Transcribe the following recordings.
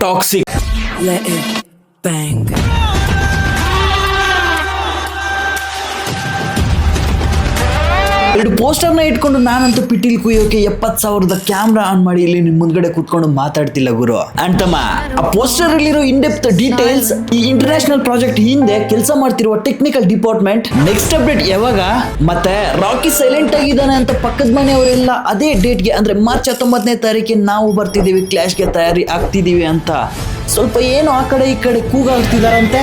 Toxic. Let it bang. ಎರಡು ಪೋಸ್ಟರ್ನ ಇಟ್ಕೊಂಡು ನಾನಂತೂ ಪಿಟೀಲ್ ಕುಯ್ಯೋಕೆ 70,000 ಕ್ಯಾಮ್ರಾ ಆನ್ ಮಾಡಿ ಇಲ್ಲಿ ನಿಮ್ ಮುಂದ್ಗಡೆ ಕೂತ್ಕೊಂಡು ಮಾತಾಡ್ತಿಲ್ಲ ಗುರು. ಅಂತಮ್ಮ ಆ ಪೋಸ್ಟರ್ ಅಲ್ಲಿರೋ ಇನ್ ಡೆಪ್ತ್ ಡೀಟೇಲ್ಸ್, ಈ ಇಂಟರ್ನ್ಯಾಷನಲ್ ಪ್ರಾಜೆಕ್ಟ್ ಹಿಂದೆ ಕೆಲಸ ಮಾಡ್ತಿರುವ ಟೆಕ್ನಿಕಲ್ ಡಿಪಾರ್ಟ್ಮೆಂಟ್, ನೆಕ್ಸ್ಟ್ ಅಪ್ಡೇಟ್ ಯಾವಾಗ, ಮತ್ತೆ ರಾಕಿ ಸೈಲೆಂಟ್ ಆಗಿದ್ದಾನೆ ಅಂತ ಪಕ್ಕದ ಮನೆಯವರೆಲ್ಲ ಅದೇ ಡೇಟ್ಗೆ ಅಂದ್ರೆ ಮಾರ್ಚ್ 19ನೇ ತಾರೀಕಿಗೆ ನಾವು ಬರ್ತಿದೀವಿ, ಕ್ಲಾಶ್ಗೆ ತಯಾರಿ ಆಗ್ತಿದೀವಿ ಅಂತ ಸ್ವಲ್ಪ ಏನು ಆ ಕಡೆ ಈ ಕಡೆ ಕೂಗಾಡ್ತಿದಾರಂತೆ.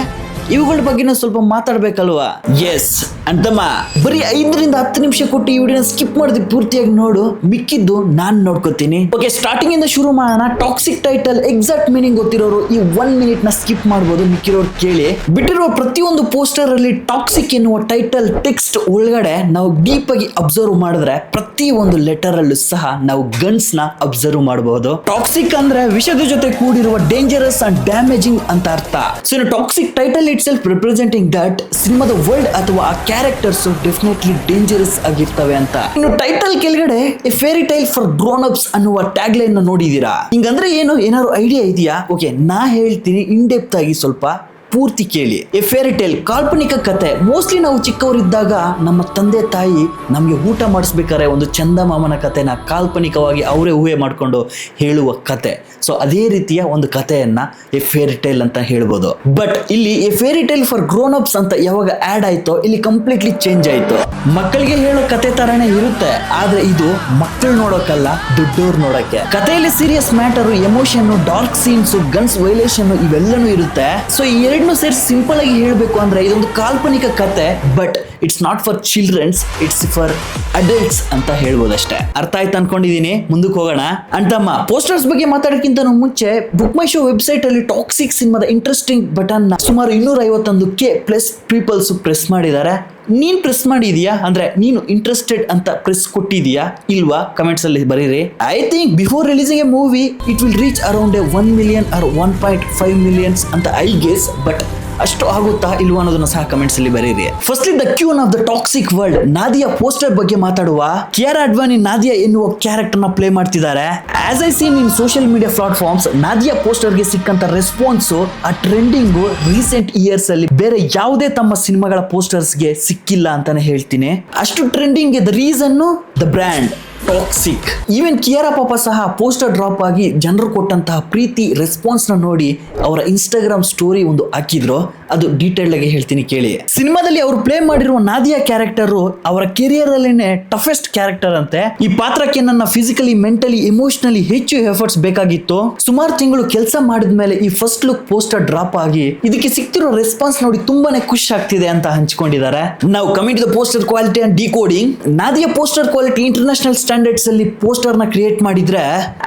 ಇವುಗಳ ಬಗ್ಗೆ ಸ್ವಲ್ಪ ಮಾತಾಡ್ಬೇಕಲ್ವಾ? ಎಸ್ ಅಂತಮ್ಮ, ಬರೀ 5-10 ನಿಮಿಷ ಕೊಟ್ಟು ಈ ವಿಡಿಯೋನ ಸ್ಕಿಪ್ ಮಾಡಿದ್ರೆ ಪೂರ್ತಿಯಾಗಿ ನೋಡು, ಮಿಕ್ಕಿದ್ದು ನಾನ್ ನೋಡ್ಕೋತೀನಿ. ಓಕೆ, ಸ್ಟಾರ್ಟಿಂಗ್ ಇಂದ ಶುರು ಮಾಡೋಣ. ಟಾಕ್ಸಿಕ್ ಟೈಟಲ್ ಎಕ್ಸಾಕ್ಟ್ ಮೀನಿಂಗ್ ಗೊತ್ತಿರೋರು ಈ 1 ಮಿನಿಟ್ ನ ಸ್ಕಿಪ್ ಮಾಡಬಹುದು, ಮಿಕ್ಕಿರೋರು ಕೇಳಿ. ಬಿಟ್ಟಿರೋ ಪ್ರತಿಯೊಂದು ಪೋಸ್ಟರ್ ಅಲ್ಲಿ ಟಾಕ್ಸಿಕ್ ಎನ್ನುವ ಟೈಟಲ್ ಟೆಕ್ಸ್ಟ್ ಒಳಗಡೆ ನಾವು ಡೀಪ್ ಆಗಿ ಅಬ್ಸರ್ವ್ ಮಾಡಿದ್ರೆ ಪ್ರತಿ ಒಂದು ಲೆಟರ್ ಅಲ್ಲೂ ಸಹ ನಾವು ಗನ್ಸ್ ನ ಅಬ್ಸರ್ವ್ ಮಾಡಬಹುದು. ಟಾಕ್ಸಿಕ್ ಅಂದ್ರೆ ವಿಷದ ಜೊತೆ ಕೂಡಿರುವ ಡೇಂಜರಸ್ ಅಂಡ್ ಡ್ಯಾಮೇಜಿಂಗ್ ಅಂತ ಅರ್ಥ. So toxic title it self representing that ಸಿನಿಮಾದ ವರ್ಲ್ಡ್ ಅಥವಾ ಆ ಕ್ಯಾರೆಕ್ಟರ್ಸ್ ಡೆಫಿನೆಟ್ಲಿ ಡೇಂಜರಸ್ ಆಗಿರ್ತವೆ ಅಂತ. ಇನ್ನು ಟೈಟಲ್ ಕೆಳಗಡೆ a fairy tale for grown ups ಅನ್ನುವ ಟ್ಯಾಗ್ ಲೈನ್ ನ ನೋಡಿದೀರಾ? ಹಿಂಗಂದ್ರೆ ಏನು, ಏನಾದ್ರು ಐಡಿಯಾ ಇದೆಯಾ? ಓಕೆ, ನಾ ಹೇಳ್ತೀನಿ ಇನ್ ಡೆಪ್ತ್ ಆಗಿ, ಸ್ವಲ್ಪ ಪೂರ್ತಿ ಕೇಳಿ. ಎ ಫೇರಿ ಟೇಲ್ ಕಾಲ್ಪನಿಕ ಕತೆ. ಮೋಸ್ಟ್ಲಿ ನಾವು ಚಿಕ್ಕವರಿದ್ದಾಗ ನಮ್ಮ ತಂದೆ ತಾಯಿ ನಮ್ಗೆ ಊಟ ಮಾಡಿಸ್ಬೇಕಾದ್ರೆ ಒಂದು ಚಂದಮಾಮನ ಕತೆನ ಕಾಲ್ಪನಿಕವಾಗಿ ಅವರೇ ಊಹೆ ಮಾಡ್ಕೊಂಡು ಹೇಳುವ ಕತೆ. ಸೊ ಅದೇ ರೀತಿಯ ಒಂದು ಕಥೆಯನ್ನ ಎ ಫೇರಿ ಟೇಲ್ ಅಂತ ಹೇಳ್ಬೋದು. ಬಟ್ ಇಲ್ಲಿ a fairy tale for grown ups ಅಂತ ಯಾವಾಗ ಆಡ್ ಆಯ್ತೋ ಇಲ್ಲಿ ಕಂಪ್ಲೀಟ್ಲಿ ಚೇಂಜ್ ಆಯ್ತು. ಮಕ್ಕಳಿಗೆ ಹೇಳೋ ಕತೆ ತರಾನೇ ಇರುತ್ತೆ, ಆದ್ರೆ ಇದು ಮಕ್ಕಳು ನೋಡೋಕಲ್ಲ, ದೊಡ್ಡೋರು ನೋಡಕ್ಕೆ. ಕಥೆಯಲ್ಲಿ serious matter, emotion, dark scenes, guns violation ಇವೆಲ್ಲನೂ ಇರುತ್ತೆ. ಸೊ ಈ ಎರಡನ್ನೂ ಸೇರಿ ಸಿಂಪಲ್ ಆಗಿ ಹೇಳ್ಬೇಕು ಅಂದ್ರೆ ಇದೊಂದು ಕಾಲ್ಪನಿಕ ಕತೆ, but it's not for children's, it's for adults ಅಂತ ಹೇಳ್ಬೋದಷ್ಟೇ. ಅರ್ಥ ಆಯ್ತು ಅನ್ಕೊಂಡಿದೀನಿ. ಮುಂದಕ್ಕೆ ಹೋಗೋಣ. ಅಂತಮ್ಮ, ಪೋಸ್ಟರ್ಸ್ ಬಗ್ಗೆ ಮಾತಾಡೋಕ್ಕಿಂತ ಮುಂಚೆ ಬುಕ್ ಮೈ ಶೋ ವೆಬ್ಸೈಟ್ ಅಲ್ಲಿ ಟಾಕ್ಸಿಕ್ ಸಿನಿಮಾದ ಇಂಟ್ರೆಸ್ಟಿಂಗ್ ಬಟನ್ ಸುಮಾರು 251K+ ಪೀಪಲ್ಸ್ ಪ್ರೆಸ್ ಮಾಡಿದ್ದಾರೆ. ನೀನ್ ಪ್ರೆಸ್ ಮಾಡಿದೀಯಾ? ಅಂದ್ರೆ ನೀನು ಇಂಟ್ರೆಸ್ಟೆಡ್ ಅಂತ ಪ್ರೆಸ್ ಕೊಟ್ಟಿದೀಯಾ ಇಲ್ವಾ? ಕಮೆಂಟ್ಸ್ ಅಲ್ಲಿ ಬರೀರಿ. I think before releasing a movie it will reach around 1 million or 1.5 million ಅಂತ ಐ ಗೆಸ್. ಬಟ್ ಅಷ್ಟು ಆಗುತ್ತಾ ಇಲ್ವಾ ಅನ್ನೋದನ್ನ ಸಹ ಕಮೆಂಟ್ಸ್ ಅಲ್ಲಿ ಬರೀರಿ. Firstly the queen of the Toxic world, Nadia poster ಬಗ್ಗೆ ಮಾತಾಡುವ. ಕಿಯಾರಾ ಅಡ್ವಾನಿ ನಾದಿಯಾ ಎನ್ನುವ ಕ್ಯಾರೆಕ್ಟರ್ ನ ಪ್ಲೇ ಮಾಡ್ತಿದ್ದಾರೆ. As I seen in social media platforms, Nadia poster ಗೆ ಸಿಕ್ಕಂತ ರೆಸ್ಪಾನ್ಸ್ ಆ ಟ್ರೆಂಡಿಂಗ್ ರೀಸೆಂಟ್ ಇಯರ್ಸ್ ಅಲ್ಲಿ ಬೇರೆ ಯಾವುದೇ ತಮ್ಮ ಸಿನಿಮಾಗಳ ಪೋಸ್ಟರ್ಸ್ ಗೆ ಸಿಕ್ಕಿಲ್ಲ ಅಂತಾನೆ ಹೇಳ್ತೀನಿ. ಅಷ್ಟು trending the reason the brand toxic. Even Kiara ಪಾಪ ಸಹ ಪೋಸ್ಟರ್ ಡ್ರಾಪ್ ಆಗಿ ಜನರು ಕೊಟ್ಟಂತಹ ಪ್ರೀತಿ ರೆಸ್ಪಾನ್ಸ್ ನ ನೋಡಿ ಅವರ ಇನ್ಸ್ಟಾಗ್ರಾಮ್ ಸ್ಟೋರಿ ಒಂದು ಹಾಕಿದ್ರು. ಅದು ಡೀಟೇಲ್ ಆಗಿ ಹೇಳ್ತೀನಿ ಕೇಳಿ. ಸಿನಿಮಾದಲ್ಲಿ ಅವರು ಪ್ಲೇ ಮಾಡಿರುವ ನಾದಿಯಾ ಕ್ಯಾರೆಕ್ಟರ್ ಅವರ ಕೆರಿಯರ್ ಅಲ್ಲಿನೇ ಟಫೆಸ್ಟ್ ಕ್ಯಾರೆಕ್ಟರ್ ಅಂತೆ. ಈ ಪಾತ್ರಕ್ಕೆ ನನ್ನ ಫಿಸಿಕಲಿ, ಮೆಂಟಲಿ, ಎಮೋಷನಲಿ ಹೆಚ್ಚು ಎಫರ್ಟ್ಸ್ ಬೇಕಾಗಿತ್ತು. ಸುಮಾರು ತಿಂಗಳು ಕೆಲಸ ಮಾಡಿದ್ಮೇಲೆ ಈ ಫಸ್ಟ್ ಲುಕ್ ಪೋಸ್ಟರ್ ಡ್ರಾಪ್ ಆಗಿ ಇದಕ್ಕೆ ಸಿಕ್ತಿರೋ ರೆಸ್ಪಾನ್ಸ್ ನೋಡಿ ತುಂಬಾನೇ ಖುಷಿ ಆಗ್ತಿದೆ ಅಂತ ಹಂಚಿಕೊಂಡಿದ್ದಾರೆ. ನಾವು coming to the poster quality and decoding. Nadia poster quality international standards ಅಲ್ಲಿ ಪೋಸ್ಟರ್ ನ ಕ್ರಿಯೇಟ್ ಮಾಡಿದ್ರೆ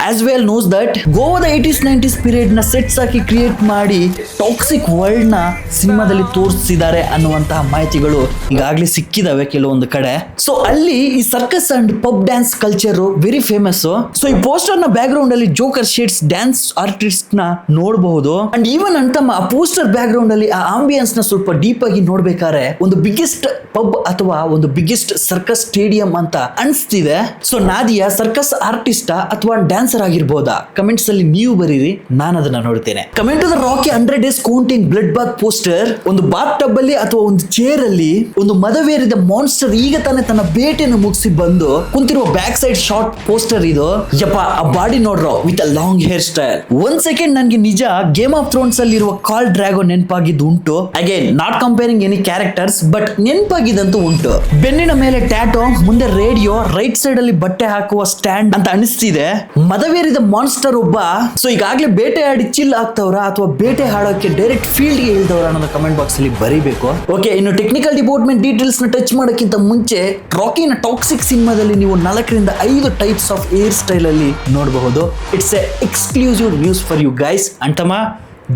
ಆಸ್ ವೆಲ್ ನೋಸ್ ದಟ್ ಗೋವಾದ 80s 90s ಪೀರಿಯಡ್ ನ ಸೆಟ್ಸ್ ಹಾಕಿ ಕ್ರಿಯೇಟ್ ಮಾಡಿ ಟಾಕ್ಸಿಕ್ ವರ್ಲ್ಡ್ ನ ಸಿನಿಮಾದಲ್ಲಿ ತೋರಿಸಿದ್ದಾರೆ ಅನ್ನುವಂತಹ ಮಾಹಿತಿಗಳು ಈಗಾಗಲೇ ಸಿಕ್ಕಿದಾವೆ ಕೆಲವೊಂದು ಕಡೆ. ಸೊ ಅಲ್ಲಿ ಈ circus and pub dance culture very famous. So ಈ ಪೋಸ್ಟರ್ ನ ಬ್ಯಾಕ್ ಗ್ರೌಂಡ್ ಅಲ್ಲಿ ಜೋಕರ್ ಶೇಡ್ಸ್ ಡ್ಯಾನ್ಸ್ ಆರ್ಟಿಸ್ಟ್ ನ ನೋಡಬಹುದು. ಅಂಡ್ ಈವನ್ ಅಂತಮ್ಮ ಆ ಪೋಸ್ಟರ್ ಬ್ಯಾಕ್ ಗ್ರೌಂಡ್ ಅಲ್ಲಿ ಆ ಆಂಬಿಯನ್ಸ್ ನ ಸ್ವಲ್ಪ ಡೀಪ್ ಆಗಿ ನೋಡ್ಬೇಕಾದ್ರೆ ಒಂದು ಬಿಗ್ಗೆಸ್ಟ್ ಪಬ್ ಅಥವಾ ಒಂದು ಬಿಗ್ಗೆಸ್ಟ್ ಸರ್ಕಸ್ ಸ್ಟೇಡಿಯಂ ಅಂತ ಅನಿಸ್ತಿದೆ. ಸೊ ನಾದಿಯಾ ಸರ್ಕಸ್ ಆರ್ಟಿಸ್ಟ್ ಅಥವಾ ಡ್ಯಾನ್ಸರ್ ಆಗಿರ್ಬೋದಾ? ಕಮೆಂಟ್ಸ್ ಅಲ್ಲಿ ನೀವು ಬರೀರಿ, ನಾನು ಅದನ್ನ ನೋಡ್ತೇನೆ. Comment to the Rocky 100 days counting blood bath poster. ಒಂದು ಬಾತ್ ಟಬ್ ಅಲ್ಲಿ ಅಥವಾ ಒಂದು ಚೇರ್ ಅಲ್ಲಿ ಒಂದು ಮದವೇರಿದ ಮಾನ್ಸ್ಟರ್ ಈಗ ತಾನೇ ತನ್ನ ಬೇಟೆಯನ್ನು ಮುಗಿಸಿ ಬಂದು ಕುಂತಿರುವ ಬ್ಯಾಕ್ ಸೈಡ್ ಶಾರ್ಟ್ ಪೋಸ್ಟರ್ ಇದು. ಯಪ್ಪ, ಆ ಬಾಡಿ ನೋಡ್ರೋ with a long hair style. 1 second ನನ್ಗೆ ನಿಜ ಗೇಮ್ ಆಫ್ ಥ್ರೋನ್ಸ್ ಅಲ್ಲಿ ಇರುವ ಕಾಲ್ ಡ್ರ್ಯಾಗನ್ ನೆನಪಾಗಿದ್ದು ಉಂಟು. Again not comparing any characters, but ನೆನಪಾಗಿದ್ದಂತೂ ಉಂಟು. ಬೆನ್ನಿನ ಮೇಲೆ ಟ್ಯಾಟೋ, ಮುಂದೆ ರೇಡಿಯೋ, ರೈಟ್ ಸೈಡ್ ಅಲ್ಲಿ ಬಟ್ಟೆ ಹಾಕುವ ಸ್ಟ್ಯಾಂಡ್ ಅಂತ ಅನಿಸ್ತಿದೆ. ಮದವೇರಿದ ಮಾನ್ಸ್ಟರ್ ಒಬ್ಬ. ಸೊ ಈಗಾಗಲೇ ಬೇಟೆ ಆಡಿ ಚಿಲ್ ಆಗ್ತವ್ರ ಅಥವಾ ಬೇಟೆ ಹಾಡೋಕೆ ಡೈರೆಕ್ಟ್ ಫೀಲ್ಡ್ ಗೆ ಇಳಿದವ್ರ ಅನ್ನೋದು ಕಮೆಂಟ್ ಬಾಕ್ಸ್ ಅಲ್ಲಿ ಬರೀಬೇಕು. ಓಕೆ, ಇನ್ನು ಟೆಕ್ನಿಕಲ್ ಡಿಪಾರ್ಟ್ಮೆಂಟ್ ಡೀಟೇಲ್ಸ್ ನ ಟಚ್ ಮಾಡೋಕ್ಕಿಂತ ಮುಂಚೆ ರಾಕಿನ ಟಾಕ್ಸಿಕ್ ಸಿನಿಮಾದಲ್ಲಿ ನೀವು 4-5 ಟೈಪ್ಸ್ ಆಫ್ ಹೇರ್ ಸ್ಟೈಲ್ ಅಲ್ಲಿ ನೋಡಬಹುದು. It's a exclusive news for you guys. ಅಂತಮ್ಮ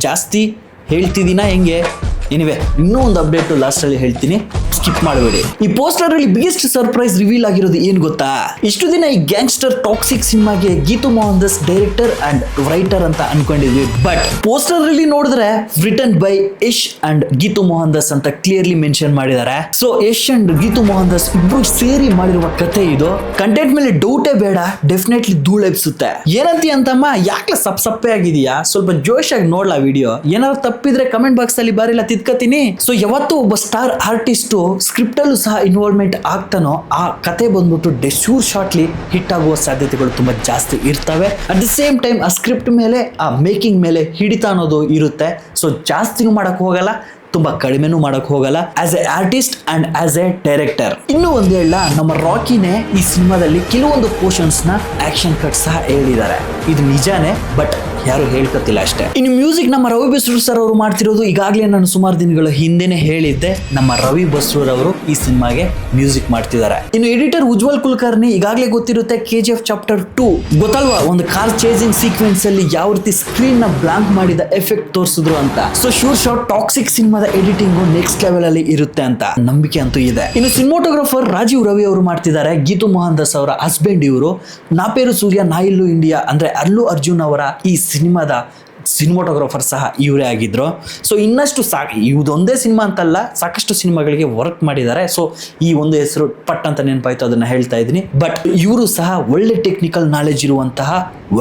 ಜಾಸ್ತಿ ಹೇಳ್ತಿದ್ದೀನಾ ಹೆಂಗೆ? ಎನಿವೆ ಇನ್ನೂ ಒಂದು ಅಪ್ಡೇಟ್ ಲಾಸ್ಟ್ ಅಲ್ಲಿ ಹೇಳ್ತೀನಿ, ಸ್ಕಿಪ್ ಮಾಡಬೇಡಿ. ಈ ಪೋಸ್ಟರ್ ಅಲ್ಲಿ ಬಿಗ್ಗೆಸ್ಟ್ ಸರ್ಪ್ರೈಸ್ ರಿವೀಲ್ ಆಗಿರೋದು ಏನ್ ಗೊತ್ತಾ? ಇಷ್ಟು ದಿನ ಈ ಗ್ಯಾಂಗ್ಸ್ಟರ್ ಟಾಕ್ಸಿಕ್ ಸಿನಿಮಾಗೆ Geetu Mohandas director and writer ಅಂತ ಅನ್ಕೊಂಡಿದ್ವಿ. ಬಟ್ ಪೋಸ್ಟರ್ ಅಲ್ಲಿ ನೋಡಿದ್ರೆ written by Yash and Geetu Mohandas ಅಂತ ಕ್ಲಿಯರ್ಲಿ ಮೆನ್ಷನ್ ಮಾಡಿದ್ದಾರೆ. So Yash and Geetu Mohandas ಇಬ್ರು ಸೇರಿ ಮಾಡಿರುವ ಕಥೆ ಇದು. ಕಂಟೆಂಟ್ ಮೇಲೆ ಡೌಟೇ ಬೇಡ, ಡೆಫಿನೆಟ್ಲಿ ಧೂಳು ಎಬ್ಸುತ್ತೆ. ಏನಂತಿ ಅಂತಮ್ಮ, ಯಾಕೆ ಸಪ್ಪೆ ಆಗಿದೆಯಾ? ಸ್ವಲ್ಪ ಜೋಶಾಗಿ ನೋಡ್ಲಾ ವಿಡಿಯೋ. ಏನಾದ್ರು ತಪ್ಪಿದ್ರೆ ಕಮೆಂಟ್ ಬಾಕ್ಸ್ ಅಲ್ಲಿ ಬಾರಿಲ್ಲ ತಿದ್ಕತೀನಿ. ಸೊ ಯಾವತ್ತು ಒಬ್ಬ ಸ್ಟಾರ್ ಆರ್ಟಿಸ್ಟ್ ಸ್ಕ್ರಿಪ್ಟ್ ಅಲ್ಲೂ ಸಹ ಇನ್ವಾಲ್ವ್ಮೆಂಟ್ ಆಗ್ತಾನೋ ಆ ಕತೆ ಬಂದ್ಬಿಟ್ಟು ಶೂರ್ ಶಾರ್ಟ್ಲಿ ಹಿಟ್ ಆಗುವ ಸಾಧ್ಯತೆಗಳು ತುಂಬಾ ಜಾಸ್ತಿ ಇರ್ತವೆ. ಅಟ್ ದ ಸೇಮ್ ಟೈಮ್ ಆ ಸ್ಕ್ರಿಪ್ಟ್ ಮೇಲೆ ಆ ಮೇಕಿಂಗ್ ಮೇಲೆ ಹಿಡಿತ ಅನ್ನೋದು ಇರುತ್ತೆ. ಸೊ ಜಾಸ್ತಿನೂ ಮಾಡಕ್ ಹೋಗಲ್ಲ, ತುಂಬಾ ಕಡಿಮೆನೂ ಮಾಡಕ್ ಹೋಗಲ್ಲ. As A artist and as A director ಇನ್ನೂ ಒಂದು ಹೇಳ, ನಮ್ಮ ರಾಕಿನೇ ಈ ಸಿನಿಮಾದಲ್ಲಿ ಕೆಲವೊಂದು ಪೋರ್ಷನ್ಸ್ ನ ಆಕ್ಷನ್ ಕಟ್ ಸಹ ಹೇಳಿದ್ದಾರೆ. ಇದು ನಿಜಾನೇ, ಬಟ್ ಯಾರು ಹೇಳ್ಕೊತಿಲ್ಲ ಅಷ್ಟೇ. ಇನ್ನು ಮ್ಯೂಸಿಕ್ ನಮ್ಮ ರವಿ ಬಸ್ರೂರ್ ಸರ್ ಅವರು ಮಾಡ್ತಿರೋದು. ಈಗಾಗಲೇ ನಾನು ಸುಮಾರು ದಿನಗಳ ಹಿಂದೆನೆ ಹೇಳಿದ್ದೆ, ನಮ್ಮ ರವಿ ಬಸ್ರೂರ್ ಅವರು ಈ ಸಿನಿಮಾಗೆ ಮ್ಯೂಸಿಕ್ ಮಾಡ್ತಿದ್ದಾರೆ. ಇನ್ನು ಎಡಿಟರ್ ಉಜ್ವಲ್ ಕುಲಕರ್ಣಿ ಈಗಾಗಲೇ ಗೊತ್ತಿರುತ್ತೆ KGF ಚಾಪ್ಟರ್ 2 ಗೊತ್ತಲ್ವಾ, ಒಂದು ಕಾರ್ ಚೇಸಿಂಗ್ ಸೀಕ್ವೆನ್ಸ್ ಅಲ್ಲಿ ಯಾವ ರೀತಿ ಸ್ಕ್ರೀನ್ ನ ಬ್ಲಾಂಕ್ ಮಾಡಿದ ಎಫೆಕ್ಟ್ ತೋರಿಸಿದ್ರು ಅಂತ. ಸೊ ಶೂರ್ ಶಾಟ್ ಟಾಕ್ಸಿಕ್ ಸಿನಿಮಾದ ಎಡಿಟಿಂಗ್ ನೆಕ್ಸ್ಟ್ ಲೆವೆಲ್ ಅಲ್ಲಿ ಇರುತ್ತೆ ಅಂತ ನಂಬಿಕೆ ಅಂತೂ ಇದೆ. ಇನ್ನು ಸಿನಿಮಾಟೋಗ್ರಾಫರ್ ರಾಜೀವ್ ರವಿ ಅವರು ಮಾಡ್ತಿದ್ದಾರೆ. ಗೀತು ಮೋಹನ್ ದಾಸ್ ಅವರ ಹಸ್ಬೆಂಡ್ ಇವರು. ನಾ ಪೇರು ಸೂರ್ಯ ನಾ ಇಲ್ಲು ಇಂಡಿಯಾ ಅಂದ್ರೆ ಅಲ್ಲು ಅರ್ಜುನ್ ಅವರ ಈ ಸಿನಿಮಾದ ಸಿನಿಮಾಟೋಗ್ರಾಫರ್ ಸಹ ಇವರೇ ಆಗಿದ್ರು. ಸೊ ಇನ್ನಷ್ಟು ಇದೊಂದೇ ಸಿನಿಮಾ ಅಂತಲ್ಲ, ಸಾಕಷ್ಟು ಸಿನಿಮಾಗಳಿಗೆ ವರ್ಕ್ ಮಾಡಿದ್ದಾರೆ. ಸೊ ಈ ಒಂದು ಹೆಸರು ಪಟ್ ಅಂತ ನೆನಪಾಯ್ತು, ಅದನ್ನ ಹೇಳ್ತಾ ಇದ್ದೀನಿ. ಬಟ್ ಇವರು ಸಹ ಒಳ್ಳೆ ಟೆಕ್ನಿಕಲ್ ನಾಲೆಜ್ ಇರುವಂತಹ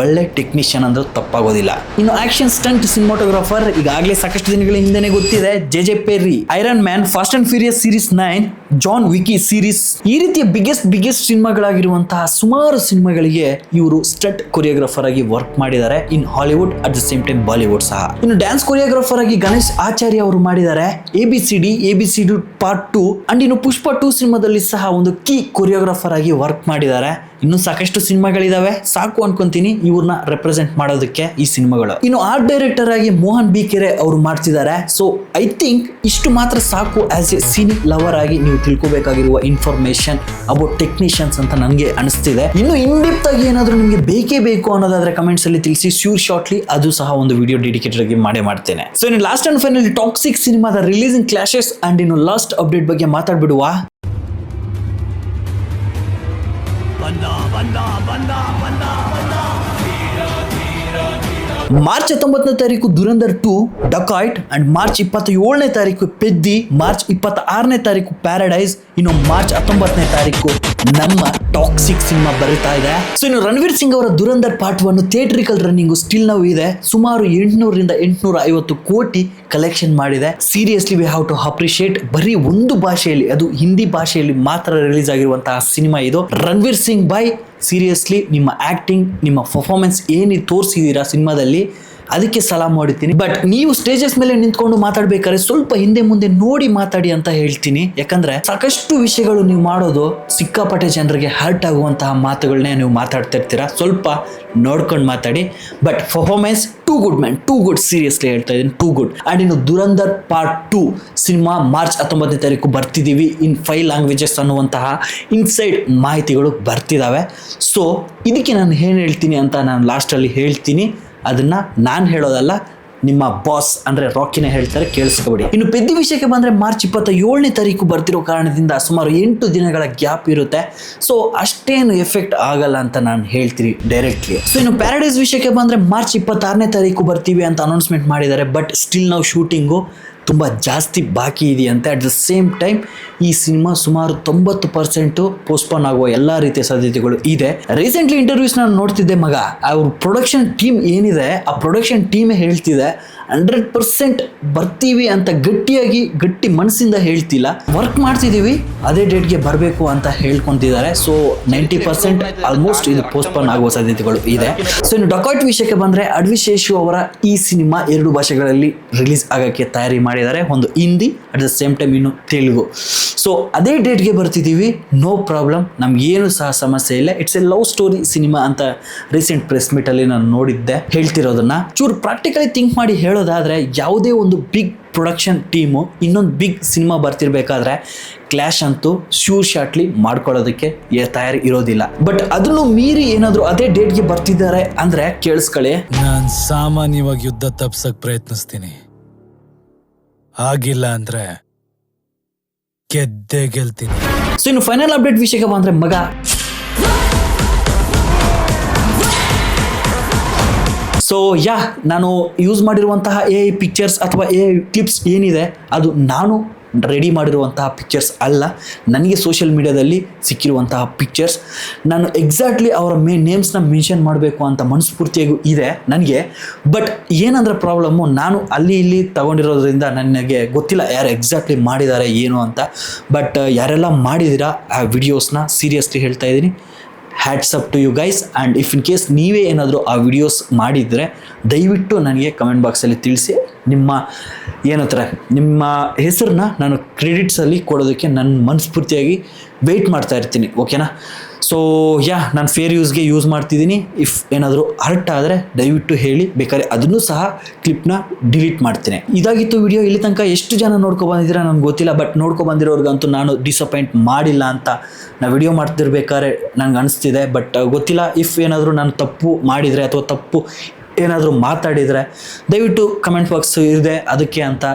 ಒಳ್ಳೆ ಟೆಕ್ನಿಷಿಯನ್ ಅಂದ್ರೆ ತಪ್ಪಾಗೋದಿಲ್ಲ. ಇನ್ನು ಆಕ್ಷನ್ ಸ್ಟಂಟ್ ಸಿನಿಮಾಟೋಗ್ರಾಫರ್ ಈಗಾಗಲೇ ಸಾಕಷ್ಟು ದಿನಗಳ ಹಿಂದೆನೆ ಗೊತ್ತಿದೆ, JJ Perry, iron man, fast and furious series 9, John Wick series, ಈ ರೀತಿಯ ಬಿಗ್ಗೆಸ್ಟ್ ಸಿನಿಮಾಗಳಾಗಿರುವಂತಹ ಸುಮಾರು ಸಿನಿಮಾಗಳಿಗೆ ಇವರು ಸ್ಟಂಟ್ ಕೊರಿಯೋಗ್ರಾಫರ್ ಆಗಿ ವರ್ಕ್ ಮಾಡಿದ್ದಾರೆ in Hollywood, at the same time Bollywood ಸಹ. ಇನ್ನು ಡ್ಯಾನ್ಸ್ ಕೊರಿಯೋಗ್ರಾಫರ್ ಆಗಿ ಗಣೇಶ್ ಆಚಾರ್ಯ ಅವರು ಮಾಡಿದ್ದಾರೆ ABCD ಪಾರ್ಟ್ 2 ಅಂಡ್ ಇನ್ನು ಪುಷ್ಪ 2 ಸಿನಿಮಾದಲ್ಲಿ ಸಹ ಒಂದು ಕೀ ಕೊರಿಯೋಗ್ರಾಫರ್ ಆಗಿ ವರ್ಕ್ ಮಾಡಿದ್ದಾರೆ. ಇನ್ನು ಸಾಕಷ್ಟು ಸಿನಿಮಾಗಳಿದಾವೆ, ಸಾಕು ಅನ್ಕೊಂತೀನಿ ಇವ್ರನ್ನ ರೆಪ್ರೆಸೆಂಟ್ ಮಾಡೋದಕ್ಕೆ ಈ ಸಿನಿಮಾಗಳು. ಇನ್ನು ಆರ್ಟ್ ಡೈರೆಕ್ಟರ್ ಆಗಿ ಮೋಹನ್ ಬಿ ಕೆರೆ ಅವರು ಮಾಡ್ತಿದ್ದಾರೆ. ಸೊ ಐ ಥಿಂಕ್ ಇಷ್ಟು ಮಾತ್ರ ಸಾಕು ಆಸ್ ಎ ಸಿನಿ ಲವರ್ ಆಗಿ ನೀವು ತಿಳ್ಕೊಬೇಕಾಗಿರುವ ಇನ್ಫಾರ್ಮೇಶನ್ ಅಬೌಟ್ ಟೆಕ್ನಿಷಿಯನ್ಸ್ ಅಂತ ನನಗೆ ಅನಿಸ್ತಿದೆ. ಇನ್ನು ಇನ್ ಡೆಪ್ತ್ ಆಗಿ ಏನಾದರೂ ನಿಮಗೆ ಬೇಕೇ ಬೇಕು ಅನ್ನೋದಾದ್ರೆ ಕಮೆಂಟ್ಸ್ ಅಲ್ಲಿ ತಿಳಿಸಿ, ಶ್ಯೂರ್ ಶಾರ್ಟ್ಲಿ ಅದು ಸಹ ಒಂದು ವಿಡಿಯೋ ಡೆಡಿಕೇಟೆಡ್ ಆಗಿ ಮಾಡ್ತೇನೆ. ಸೊ ಇನ್ನು ಲಾಸ್ಟ್ ಅಂಡ್ ಫೈನಲ್ ಟಾಕ್ಸಿಕ್ ಸಿನಿಮಾದ ರಿಲೀಸಿಂಗ್ ಕ್ಲಾಶಸ್ ಅಂಡ್ ಇನ್ನು ಲಾಸ್ಟ್ ಅಪ್ಡೇಟ್ ಬಗ್ಗೆ ಮಾತಾಡ್ಬಿಡುವ. ಮಾರ್ಚ್ 19ನೇ ತಾರೀಕು ದುರಂಧರ್ 2 ಡಕಾಯ್ಟ್ ಅಂಡ್ ಮಾರ್ಚ್ 27ನೇ ತಾರೀಕು ಪೆದ್ದಿ, ಮಾರ್ಚ್ 26ನೇ ತಾರೀಕು ಪ್ಯಾರಡೈಸ್, ಇನ್ನು ಮಾರ್ಚ್ 19ನೇ ತಾರೀಕು ನಮ್ಮ ಟಾಕ್ಸಿಕ್ ಸಿನಿಮಾ ಬರೀತಾ ಇದೆ. ಸೊ ಇನ್ನು ರಣವೀರ್ ಸಿಂಗ್ ಅವರ Dhurandhar part 1 theatrical running still ನಾವು ಇದೆ. ಸುಮಾರು 800 ರಿಂದ 850 ಕೋಟಿ ಕಲೆಕ್ಷನ್ ಮಾಡಿದೆ. Seriously we have to appreciate. ಬರೀ ಒಂದು ಭಾಷೆಯಲ್ಲಿ, ಅದು ಹಿಂದಿ ಭಾಷೆಯಲ್ಲಿ ಮಾತ್ರ ರಿಲೀಸ್ ಆಗಿರುವಂತಹ ಸಿನಿಮಾ ಇದು. ರಣವೀರ್ ಸಿಂಗ್ ಬೈ ಸೀರಿಯಸ್ಲಿ ನಿಮ್ಮ ಆಕ್ಟಿಂಗ್, ನಿಮ್ಮ ಪರ್ಫಾರ್ಮೆನ್ಸ್ ಏನಿದೆ ತೋರಿಸಿದೀರಾ ಸಿನಿಮಾದಲ್ಲಿ, ಅದಕ್ಕೆ ಸಲಾಮ್ ಮಾಡುತ್ತೀನಿ. ಬಟ್ ನೀವು ಸ್ಟೇಜಸ್ ಮೇಲೆ ನಿಂತ್ಕೊಂಡು ಮಾತಾಡ್ಬೇಕಾದ್ರೆ ಸ್ವಲ್ಪ ಹಿಂದೆ ಮುಂದೆ ನೋಡಿ ಮಾತಾಡಿ ಅಂತ ಹೇಳ್ತೀನಿ. ಯಾಕಂದ್ರೆ ಸಾಕಷ್ಟು ವಿಷಯಗಳು ನೀವು ಮಾಡೋದು ಸಿಕ್ಕಾಪಟ್ಟೆ ಜನರಿಗೆ ಹರ್ಟ್ ಆಗುವಂತಹ ಮಾತುಗಳನ್ನೇ ನೀವು ಮಾತಾಡ್ತಿರ್ತೀರಾ. ಸ್ವಲ್ಪ ನೋಡ್ಕೊಂಡು ಮಾತಾಡಿ. But performance too good man, too good, seriously ಹೇಳ್ತಾ ಇದ್ದೀನಿ, ಟೂ ಗುಡ್. ಅಂಡ್ ಇನ್ನು ದುರಂಧರ್ ಪಾರ್ಟ್ 2 ಸಿನಿಮಾ ಮಾರ್ಚ್ 19ನೇ ತಾರೀಕು ಬರ್ತಿದ್ದೀವಿ. ಇನ್ 5 ಲ್ಯಾಂಗ್ವೇಜಸ್ ಅನ್ನುವಂತಹ ಇನ್ಸೈಡ್ ಮಾಹಿತಿಗಳು ಬರ್ತಿದ್ದಾವೆ. ಸೊ ಇದಕ್ಕೆ ನಾನು ಏನು ಹೇಳ್ತೀನಿ ಅಂತ ನಾನು ಲಾಸ್ಟಲ್ಲಿ ಹೇಳ್ತೀನಿ. ಅದನ್ನ ನಾನು ಹೇಳೋದಲ್ಲ, ನಿಮ್ಮ ಬಾಸ್ ಅಂದ್ರೆ ರಾಕಿನೇ ಹೇಳ್ತಾರೆ, ಕೇಳಿಸ್ಕೊಬಿಡಿ. ಇನ್ನು ಪೆದ್ದಿ ವಿಷಯಕ್ಕೆ ಬಂದ್ರೆ ಮಾರ್ಚ್ 27ನೇ ತಾರೀಕು ಬರ್ತಿರೋ ಕಾರಣದಿಂದ ಸುಮಾರು 8 ದಿನಗಳ ಗ್ಯಾಪ್ ಇರುತ್ತೆ. ಸೊ ಅಷ್ಟೇನು ಎಫೆಕ್ಟ್ ಆಗಲ್ಲ ಅಂತ ನಾನು ಹೇಳ್ತೀನಿ ಡೈರೆಕ್ಟ್ಲಿ. ಸೊ ಇನ್ನು ಪ್ಯಾರಡೈಸ್ ವಿಷಯಕ್ಕೆ ಬಂದ್ರೆ ಮಾರ್ಚ್ 26ನೇ ತಾರೀಕು ಬರ್ತೀವಿ ಅಂತ ಅನೌನ್ಸ್ಮೆಂಟ್ ಮಾಡಿದ್ದಾರೆ. ಬಟ್ ಸ್ಟಿಲ್ ನಾವು ಶೂಟಿಂಗು ತುಂಬ ಜಾಸ್ತಿ ಬಾಕಿ ಇದೆಯಂತೆ. ಅಟ್ ದ ಸೇಮ್ ಟೈಮ್ ಈ ಸಿನಿಮಾ ಸುಮಾರು 90% ಪೋಸ್ಟ್ಪೋನ್ ಆಗುವ ಎಲ್ಲ ರೀತಿಯ ಸಾಧ್ಯತೆಗಳು ಇದೆ. ರೀಸೆಂಟ್ಲಿ ಇಂಟರ್ವ್ಯೂಸ್ ನಾನು ನೋಡ್ತಿದ್ದೆ ಮಗ, ಅವ್ರ ಪ್ರೊಡಕ್ಷನ್ ಟೀಮ್ ಏನಿದೆ ಆ ಪ್ರೊಡಕ್ಷನ್ ಟೀಮೇ ಹೇಳ್ತಿದೆ 100% ಬರ್ತೀವಿ ಅಂತ ಗಟ್ಟಿ ಮನಸ್ಸಿಂದ ಹೇಳ್ತಿಲ್ಲ, ವರ್ಕ್ ಮಾಡ್ತಿದ್ದೀವಿ, ಅದೇ ಡೇಟ್ಗೆ ಬರಬೇಕು ಅಂತ ಹೇಳ್ಕೊಂತಿದ್ದಾರೆ. ಸೊ 90% ಆಲ್ಮೋಸ್ಟ್ ಇದು ಪೋಸ್ಟ್ಪೋನ್ ಆಗುವ ಸಾಧ್ಯತೆಗಳು ಇದೆ. ಸೊ ಇನ್ನು ಡಕಾಯ್ಟ್ ವಿಷಯಕ್ಕೆ ಬಂದ್ರೆ ಅಡ್ವಿಶೇಷು ಅವರ ಈ ಸಿನಿಮಾ 2 ಭಾಷೆಗಳಲ್ಲಿ ರಿಲೀಸ್ ಆಗಕ್ಕೆ ತಯಾರಿ ಮಾಡಿದ್ದಾರೆ. ಒಂದು Hindi, at the same time ಇನ್ನು ತೆಲುಗು. ಸೊ ಅದೇ ಡೇಟ್ಗೆ ಬರ್ತಿದ್ದೀವಿ, ನೋ ಪ್ರಾಬ್ಲಮ್, ನಮ್ಗೇನು ಸಹ ಸಮಸ್ಯೆ ಇಲ್ಲ. It's A love story cinema ಅಂತ ರೀಸೆಂಟ್ ಪ್ರೆಸ್ ಮೀಟ್ ಅಲ್ಲಿ ನಾನು ನೋಡಿದ್ದೆ ಹೇಳ್ತಿರೋದನ್ನ. ಚೂರು ಪ್ರಾಕ್ಟಿಕಲಿ ಥಿಂಕ್ ಮಾಡಿ ಹೇಳೋದಾದ್ರೆ, ಯಾವುದೇ ಒಂದು ಬಿಗ್ ಪ್ರೊಡಕ್ಷನ್ ಟೀಮು ಇನ್ನೊಂದು ಬಿಗ್ ಸಿನಿಮಾ ಬರ್ತಿರ್ಬೇಕಾದ್ರೆ ಕ್ಲಾಶ್ ಅಂತೂ ಶ್ಯೂರ್ ಶಾರ್ಟ್ಲಿ ಮಾಡ್ಕೊಳ್ಳೋದಕ್ಕೆ ತಯಾರಿ ಇರೋದಿಲ್ಲ. ಬಟ್ ಅದನ್ನು ಮೀರಿ ಏನಾದರೂ ಅದೇ ಡೇಟ್ಗೆ ಬರ್ತಿದ್ದಾರೆ ಅಂದ್ರೆ ಕೇಳಿಸ್ಕೊಳ್ಳಿ, ನಾನು ಸಾಮಾನ್ಯವಾಗಿ ಯುದ್ಧ ತಪ್ಸಕ್ ಪ್ರಯತ್ನಿಸ್ತೀನಿ, ಆಗಿಲ್ಲ ಅಂದ್ರೆ ಗೆದ್ದೇ ಗೆಲ್ತೀನಿ. ಸೊ ಇನ್ನು ಫೈನಲ್ ಅಪ್ಡೇಟ್ ವಿಷಯಕ್ಕೆ ಬಂದ್ರೆ ಮಗ ಸೊ ನಾನು ಯೂಸ್ ಮಾಡಿರುವಂತಹ ಎ ಪಿಕ್ಚರ್ಸ್ ಅಥವಾ ಎ ಕ್ಲಿಪ್ಸ್ ಏನಿದೆ ಅದು ನಾನು ರೆಡಿ ಮಾಡಿರುವಂತಹ ಪಿಕ್ಚರ್ಸ್ ಅಲ್ಲ, ನನಗೆ ಸೋಷಿಯಲ್ ಮೀಡಿಯಾದಲ್ಲಿ ಸಿಕ್ಕಿರುವಂತಹ ಪಿಕ್ಚರ್ಸ್. ನಾನು ಎಕ್ಸಾಕ್ಟ್ಲಿ ಅವರ ನೇಮ್ಸ್ನ ಮೆನ್ಷನ್ ಮಾಡಬೇಕು ಅಂತ ಮನಸ್ಫೂರ್ತಿಯಾಗೂ ಇದೆ ನನಗೆ. ಬಟ್ ಏನಂದ್ರೆ ಪ್ರಾಬ್ಲಮ್ಮು, ನಾನು ಅಲ್ಲಿ ಇಲ್ಲಿ ತಗೊಂಡಿರೋದ್ರಿಂದ ನನಗೆ ಗೊತ್ತಿಲ್ಲ ಯಾರು ಎಕ್ಸಾಕ್ಟ್ಲಿ ಮಾಡಿದ್ದಾರೆ ಏನು ಅಂತ. ಬಟ್ ಯಾರೆಲ್ಲ ಮಾಡಿದ್ದೀರಾ ಆ ವಿಡಿಯೋಸ್ನ ಸೀರಿಯಸ್ಲಿ ಹೇಳ್ತಾ ಇದ್ದೀನಿ, hats up to you guys. And if in case ನೀವೇ ಏನಾದರೂ ಆ ವಿಡಿಯೋಸ್ ಮಾಡಿದರೆ ದಯವಿಟ್ಟು ನನಗೆ ಕಮೆಂಟ್ ಬಾಕ್ಸಲ್ಲಿ ತಿಳಿಸಿ. ನಿಮ್ಮ ಹೆಸರನ್ನ ನಾನು ಕ್ರೆಡಿಟ್ಸಲ್ಲಿ ಕೊಡೋದಕ್ಕೆ ನನ್ನ ಮನಸ್ಫೂರ್ತಿಯಾಗಿ ವೆಯ್ಟ್ ಮಾಡ್ತಾ ಇರ್ತೀನಿ, ಓಕೆನಾ? ಸೊ ನಾನು ಫೇರ್ ಯೂಸ್ಗೆ ಯೂಸ್ ಮಾಡ್ತಿದ್ದೀನಿ. ಇಫ್ ಏನಾದರೂ ಹರ್ಟ್ ಆದರೆ ದಯವಿಟ್ಟು ಹೇಳಿ, ಬೇಕಾದ್ರೆ ಅದನ್ನು ಸಹ ಕ್ಲಿಪ್ನ ಡಿಲೀಟ್ ಮಾಡ್ತೀನಿ. ಇದಾಗಿತ್ತು ವಿಡಿಯೋ. ಇಲ್ಲಿ ತನಕ ಎಷ್ಟು ಜನ ನೋಡ್ಕೊಬಂದಿದ್ದೀರಾ ನನಗೆ ಗೊತ್ತಿಲ್ಲ, ಬಟ್ ನೋಡ್ಕೊಬಂದಿರೋರ್ಗಂತೂ ನಾನು ಡಿಸಪಾಯಿಂಟ್ ಮಾಡಿಲ್ಲ ಅಂತ ನಾನು ವಿಡಿಯೋ ಮಾಡ್ತಿರ್ಬೇಕಾದ್ರೆ ನನಗೆ ಅನಿಸ್ತಿದೆ. ಬಟ್ ಗೊತ್ತಿಲ್ಲ, ಇಫ್ ಏನಾದರೂ ನಾನು ತಪ್ಪು ಮಾಡಿದರೆ ಅಥವಾ ತಪ್ಪು ಏನಾದರೂ ಮಾತಾಡಿದರೆ ದಯವಿಟ್ಟು ಕಮೆಂಟ್ ಬಾಕ್ಸ್ ಇದೆ ಅದಕ್ಕೆ ಅಂತ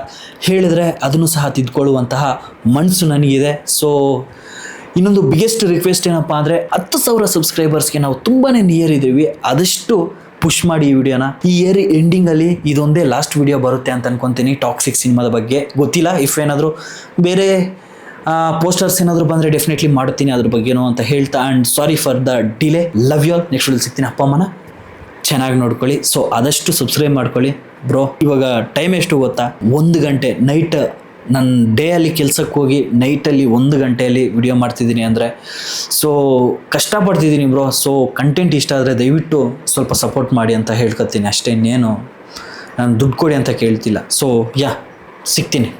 ಹೇಳಿದರೆ ಅದನ್ನು ಸಹ ತಿದ್ಕೊಳ್ಳುವಂತಹ ಮನಸ್ಸು ನನಗಿದೆ. ಸೊ ಇನ್ನೊಂದು ಬಿಗ್ಗೆಸ್ಟ್ ರಿಕ್ವೆಸ್ಟ್ ಏನಪ್ಪ ಅಂದರೆ 10,000 ಸಬ್ಸ್ಕ್ರೈಬರ್ಸ್ಗೆ ನಾವು ತುಂಬಾ ನಿಯರ್ ಇದ್ದೀವಿ. ಆದಷ್ಟು ಪುಷ್ ಮಾಡಿ ಈ ವಿಡಿಯೋನ. ಈ ಇಯರ್ ಎಂಡಿಂಗಲ್ಲಿ ಇದೊಂದೇ ಲಾಸ್ಟ್ ವಿಡಿಯೋ ಬರುತ್ತೆ ಅಂತ ಅನ್ಕೊತೀನಿ ಟಾಕ್ಸಿಕ್ ಸಿನಿಮಾದ ಬಗ್ಗೆ. ಗೊತ್ತಿಲ್ಲ, ಇಫ್ ಏನಾದರೂ ಬೇರೆ ಪೋಸ್ಟರ್ಸ್ ಏನಾದರೂ ಬಂದರೆ ಡೆಫಿನೆಟ್ಲಿ ಮಾಡ್ತೀನಿ ಅದ್ರ ಬಗ್ಗೆನೋ ಅಂತ ಹೇಳ್ತಾ. And sorry for the delay. Love you all. Next ವಿಡಿಯೋಲಿ ಸಿಗ್ತೀನಿ. ಅಪ್ಪ ಅಮ್ಮನ ಚೆನ್ನಾಗಿ ನೋಡ್ಕೊಳ್ಳಿ. ಸೊ ಆದಷ್ಟು ಸಬ್ಸ್ಕ್ರೈಬ್ ಮಾಡ್ಕೊಳ್ಳಿ ಬ್ರೋ. ಇವಾಗ ಟೈಮ್ ಎಷ್ಟು ಗೊತ್ತಾ? 1 ಗಂಟೆ ನೈಟ್. ನಾನು ಡೇಯಲ್ಲಿ ಕೆಲ್ಸಕ್ಕೆ ಹೋಗಿ ನೈಟಲ್ಲಿ 1 ಗಂಟೆಯಲ್ಲಿ ವಿಡಿಯೋ ಮಾಡ್ತಿದ್ದೀನಿ ಅಂದರೆ ಸೊ ಕಷ್ಟಪಡ್ತಿದ್ದೀನಿ ಬ್ರೋ. ಸೊ ಕಂಟೆಂಟ್ ಇಷ್ಟ ಆದರೆ ದಯವಿಟ್ಟು ಸ್ವಲ್ಪ ಸಪೋರ್ಟ್ ಮಾಡಿ ಅಂತ ಹೇಳ್ಕೊತೀನಿ ಅಷ್ಟೇ. ಇನ್ನೇನು ನಾನು ದುಡ್ಡು ಕೊಡಿ ಅಂತ ಕೇಳ್ತಿಲ್ಲ. ಸೊ ಸಿಗ್ತೀನಿ.